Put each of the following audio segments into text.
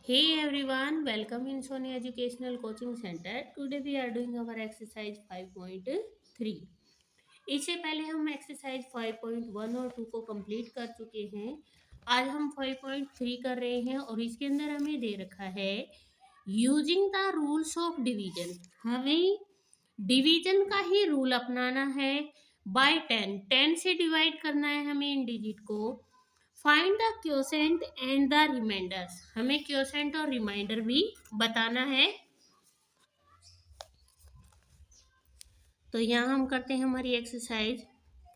Hey everyone, welcome in Sony Educational Coaching Center. Today we are doing our exercise 5.3. इससे पहले हम exercise 5.1 और 2 को कंप्लीट कर चुके हैं। आज हम 5.3 कर रहे हैं और इसके अंदर हमें दे रखा है using the rules of division. हमें डिवीजन का ही रूल अपनाना है। बाय 10 से डिवाइड करना है हमें इन डिजिट को। Find the quotient and the remainders, हमें क्वोशेंट और रिमाइंडर भी बताना है। तो यहाँ हम करते हैं हमारी एक्सरसाइज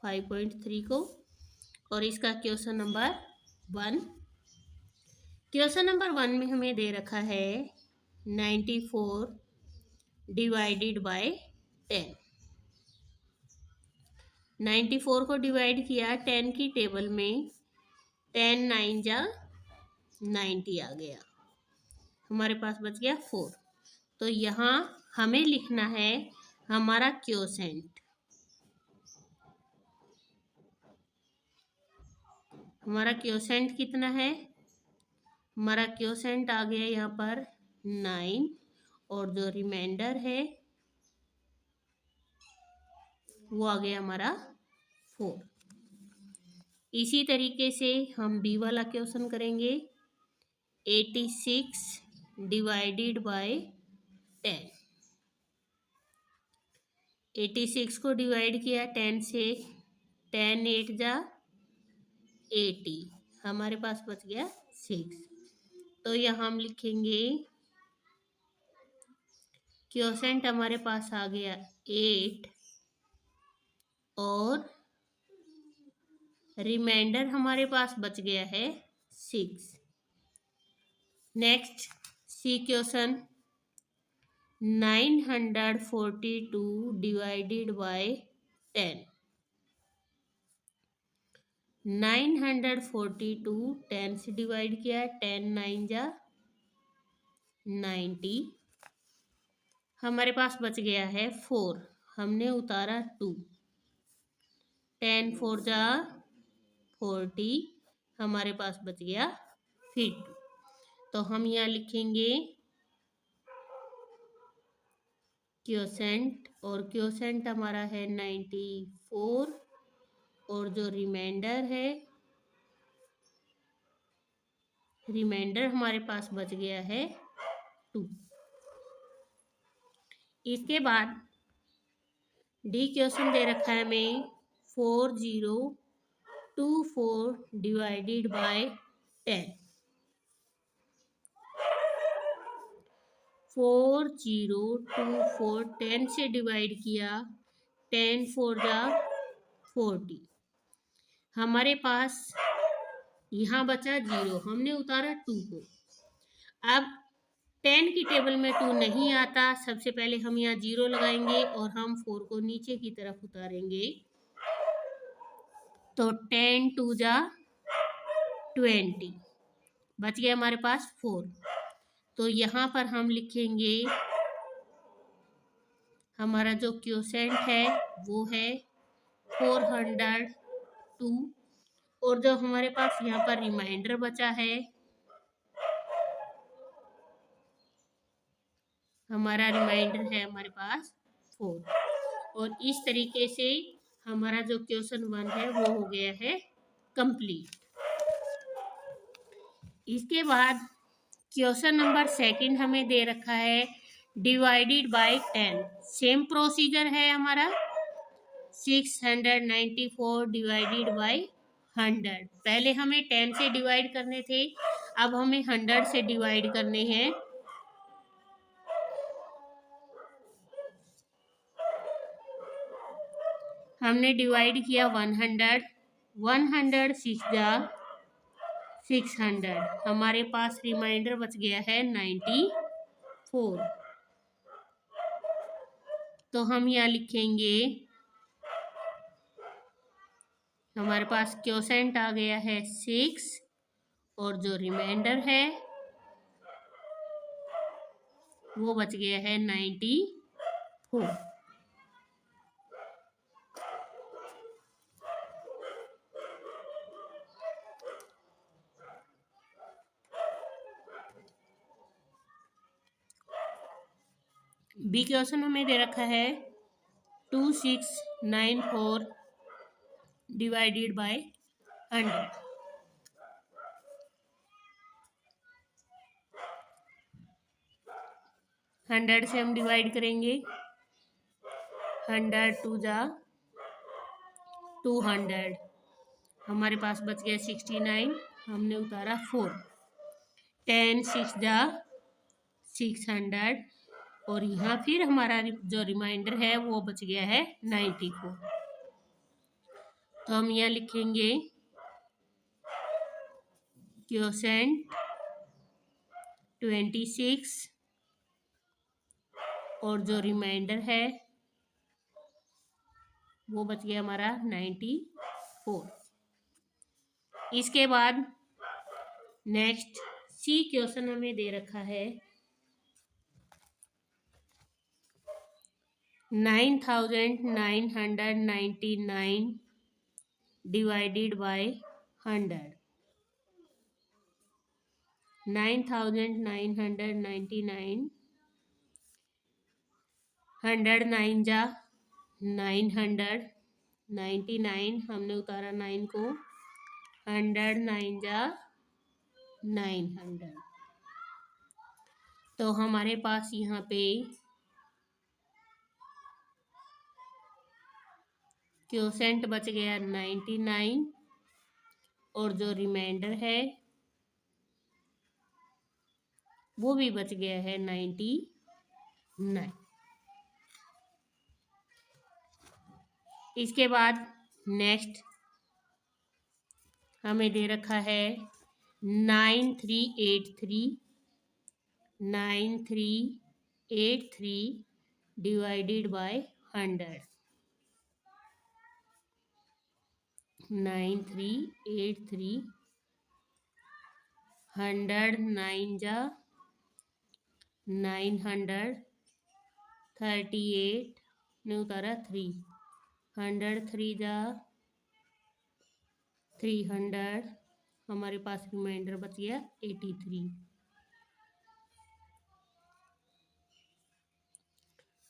5.3 को और इसका क्वेश्चन नंबर 1। क्वेश्चन नंबर 1 में हमें दे रखा है 94 डिवाइडेड बाय 10। 94 को डिवाइड किया 10 की टेबल में, 10 9 जा 90 आ गया, हमारे पास बच गया 4। तो यहाँ हमें लिखना है हमारा क्वोशेंट। हमारा क्वोशेंट कितना है? हमारा क्वोशेंट आ गया यहाँ पर 9 और जो रिमाइंडर है वो आ गया हमारा 4। इसी तरीके से हम बी वाला क्वेश्चन करेंगे। 86 डिवाइडेड बाय 10। 86 को डिवाइड किया 10 से, 10 8 जा 80, हमारे पास बच गया 6। तो यहाँ हम लिखेंगे क्वोशेंट हमारे पास आ गया 8 और रिमाइंडर हमारे पास बच गया है 6। Next C question 942 divided by 10। 942 10 से डिवाइड किया, 10 9 जा 90, हमारे पास बच गया है 4, हमने उतारा 2। 10 4 जा 40, हमारे पास बच गया फिर 2। तो हम यहाँ लिखेंगे क्वोशेंट और क्वोशेंट हमारा है 94 और जो रिमाइंडर हमारे पास बच गया है 2। इसके बाद डी क्वेश्चन दे रखा है हमें 4024 डिवाइडेड बाय 10। 4024 10 से डिवाइड किया, 10 4 जा 40, हमारे पास यहाँ बचा 0, हमने उतारा 2 को। अब 10 की टेबल में 2 नहीं आता, सबसे पहले हम यहाँ 0 लगाएंगे और हम 4 को नीचे की तरफ उतारेंगे। तो 10 2 जा 20, बच गया हमारे पास 4। तो यहाँ पर हम लिखेंगे हमारा जो क्वोशेंट है वो है 402 और जो हमारे पास यहाँ पर रिमाइंडर बचा है हमारा रिमाइंडर है हमारे पास 4। और इस तरीके से हमारा जो क्वेश्चन 1 है वो हो गया है कंप्लीट। इसके बाद क्वेश्चन नंबर 2 हमें दे रखा है डिवाइडेड बाय 10। सेम प्रोसीजर है हमारा। 694 डिवाइडेड बाय 100। पहले हमें 10 से डिवाइड करने थे, अब हमें 100 से डिवाइड करने हैं। हमने डिवाइड किया 100, 100 6 जा 600, हमारे पास रिमाइंडर बच गया है 94। तो हम यहाँ लिखेंगे हमारे पास क्वोशेंट आ गया है 6 और जो रिमाइंडर है वो बच गया है 94। बी क्वेश्चन हमें दे रखा है 2694 डिवाइडेड बाय 100। 100 से हम डिवाइड करेंगे, 100 टू जा 200, हमारे पास बच गया 69, हमने उतारा 4, 10 6 जा 600, और यहाँ फिर हमारा जो रिमाइंडर है वो बच गया है 94। तो हम यहाँ लिखेंगे क्वोशेंट 26 और जो रिमाइंडर है वो बच गया हमारा 94। इसके बाद नेक्स्ट सी क्वेश्चन हमें दे रखा है 9999 डिवाइडेड बाय 100। 9999, 100 9 जा 900, 99 हमने उतारा 9 को, 100 9 जा 900। तो हमारे पास यहाँ पे क्वोशेंट बच गया 99 और जो रिमाइंडर है वो भी बच गया है 99। इसके बाद नेक्स्ट हमें दे रखा है 9383 डिवाइडेड बाय 100। 9383, 100 9 जा 900, 38 ने उतारा 3, 100 3 जा 300, हमारे पास रिमाइंडर बच गया 83।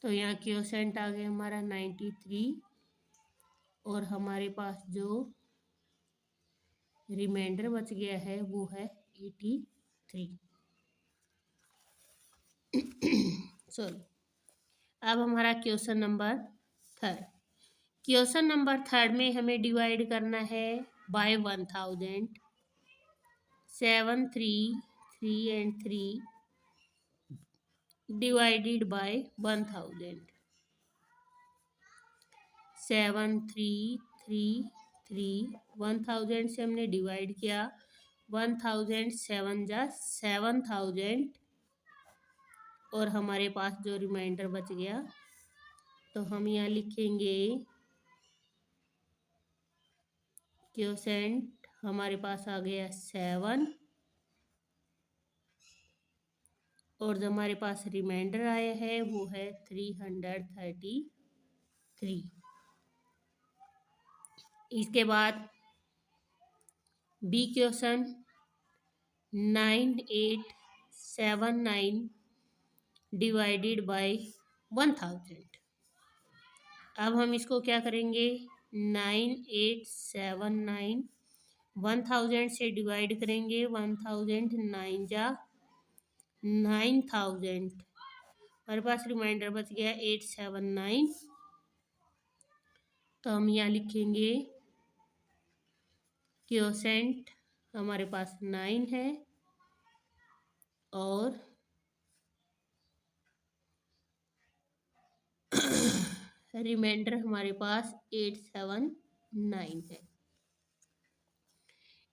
तो यहाँ क्वोशेंट आ गया हमारा 93 और हमारे पास जो रिमाइंडर बच गया है वो है 83। सॉरी, अब हमारा question number third. Question number third में हमें डिवाइड करना है बाय 1000, 7 3 3 and 3 डिवाइडेड बाय 1000। 7 3 3 3, 1000 से हमने डिवाइड किया, 1000 7 जा 7000 और हमारे पास जो रिमाइंडर बच गया तो हम यहाँ लिखेंगे क्वोशेंट हमारे पास आ गया 7 और जो हमारे पास रिमाइंडर आया है वो है 333। इसके बाद बी क्वेश्चन 9879 डिवाइडेड बाय 1000। अब हम इसको क्या करेंगे, 9879 1000 से डिवाइड करेंगे, 1000 9 जा 9000, हमारे पास रिमाइंडर बच गया 879। तो हम यहाँ लिखेंगे क्वोशेंट हमारे पास 9 है और रिमाइंडर हमारे पास 879 है।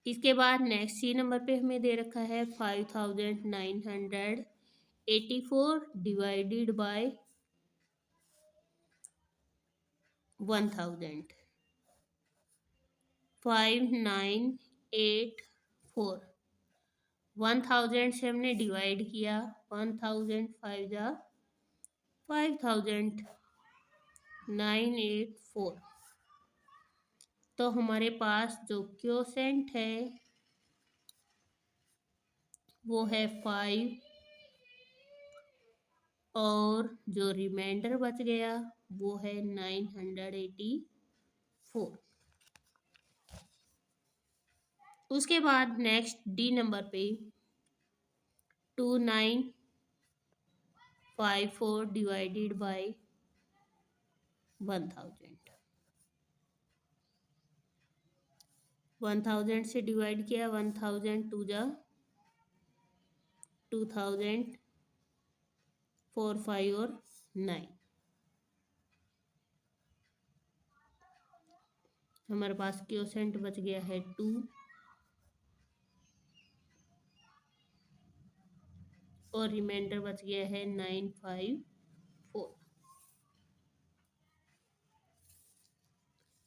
इसके बाद नेक्स्ट सी नंबर पे हमें दे रखा है 5984 डिवाइडेड बाय 1000। 5984, 1000 से हमने डिवाइड किया, 1000 5 जा 5000, 984। तो हमारे पास जो क्वोशेंट है वो है 5 और जो रिमाइंडर बच गया वो है 984। उसके बाद नेक्स्ट डी नंबर पे 2954 डिवाइडेड बाय 1000। 1000 से डिवाइड किया, 1000 टू जा 2000, 4 5 और 9। हमारे पास क्वोशेंट बच गया है 2 और रिमाइंडर बच गया है 954।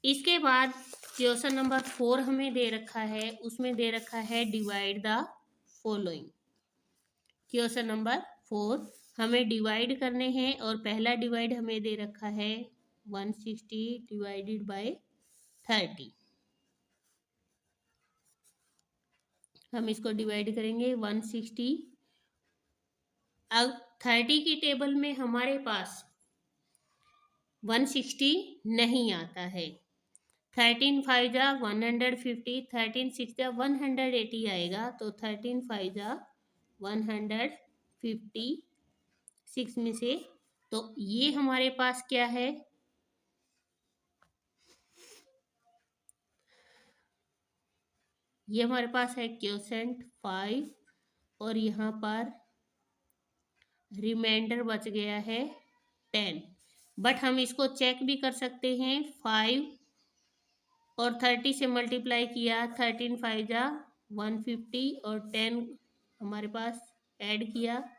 इसके बाद क्वेश्चन नंबर 4 हमें दे रखा है, उसमें दे रखा है divide the following. Question number 4 हमें डिवाइड करने हैं और पहला डिवाइड हमें दे रखा है 160 डिवाइडेड बाय 30। हम इसको डिवाइड करेंगे 160। अब 30 की टेबल में हमारे पास 160 नहीं आता है। 13 5 जा 150, 13 6 जा 180 आएगा, तो 13 5 जा 156 में से, तो ये हमारे पास क्या है, ये हमारे पास है क्वोशेंट 5 और यहाँ पर रिमाइंडर बच गया है 10। बट हम इसको चेक भी कर सकते हैं, 5 और 30 से मल्टीप्लाई किया, 13 5 जा 150 और 10 हमारे पास ऐड किया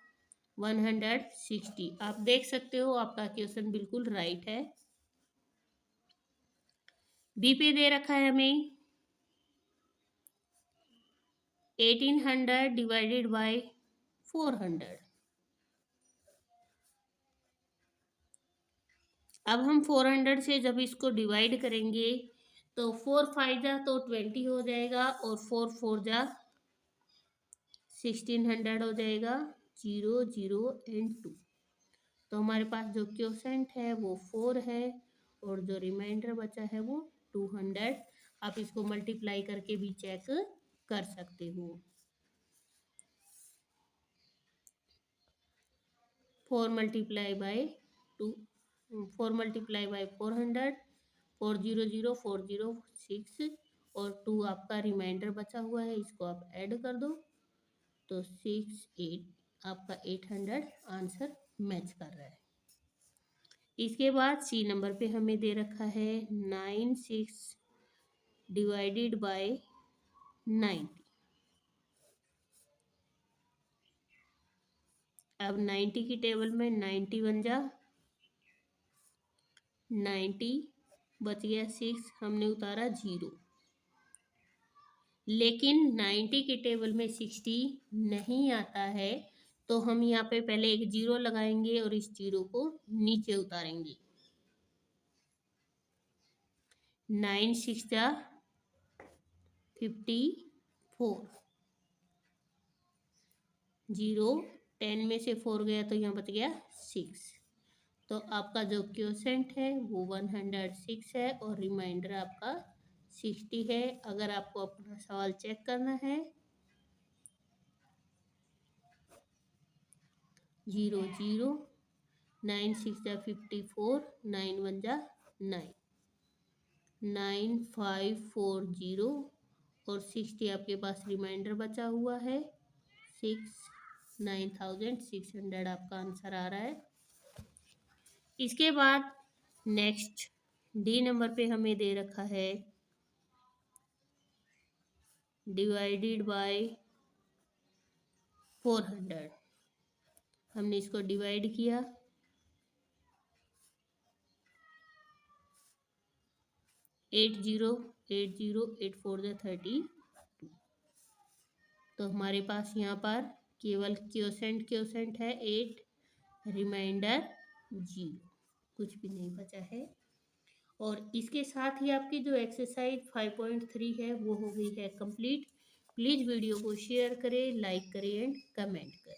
160। आप देख सकते हो आपका क्वेश्चन बिल्कुल राइट है। बी पे दे रखा है हमें 1800 डिवाइडेड बाय 400। अब हम 400 से जब इसको डिवाइड करेंगे तो 4 5 जा तो 20 हो जाएगा और 4 4 जा 1600 हो जाएगा, 0 0 एंड 2। तो हमारे पास जो क्वोशेंट है वो 4 है और जो रिमाइंडर बचा है वो 200। आप इसको मल्टीप्लाई करके भी चेक कर सकते हो। 4 मल्टीप्लाई बाय 2, 4 मल्टीप्लाई बाय 400, 4 0 0 4 0 6 और 2 आपका रिमाइंडर बचा हुआ है, इसको आप ऐड कर दो तो 6 8 आपका 800 आंसर मैच कर रहा है। इसके बाद सी नंबर पे हमें दे रखा है 96 डिवाइडेड बाय 90। अब 90 की टेबल में 90 बन जा 90 बच गया 6, हमने उतारा 0, लेकिन 90 की टेबल में 60 नहीं आता है, तो हम यहाँ पे पहले एक 0 लगाएंगे और इस 0 को नीचे उतारेंगे। 9 6 जा 54, 0 10 में से 4 गया तो यहाँ बच गया 6। तो आपका जो क्वोशेंट है वो 106 है और रिमाइंडर आपका 60 है। अगर आपको अपना सवाल चेक करना है 0 0 9 6 जा 54, 9 1 जा 9, 9540 और 60 आपके पास रिमाइंडर बचा हुआ है 6, 9600 आपका आंसर आ रहा है। इसके बाद नेक्स्ट डी नंबर पे हमें दे रखा है डिवाइडेड बाय 400। हमने इसको डिवाइड किया, 8 0 8 0 8 4 जा 32। तो हमारे पास यहाँ पर केवल क्वोशेंट है 8, रिमाइंडर 0, कुछ भी नहीं बचा है। और इसके साथ ही आपकी जो एक्सरसाइज 5.3 है वो हो गई है कंप्लीट। प्लीज़ वीडियो को शेयर करें, लाइक करें एंड कमेंट करें।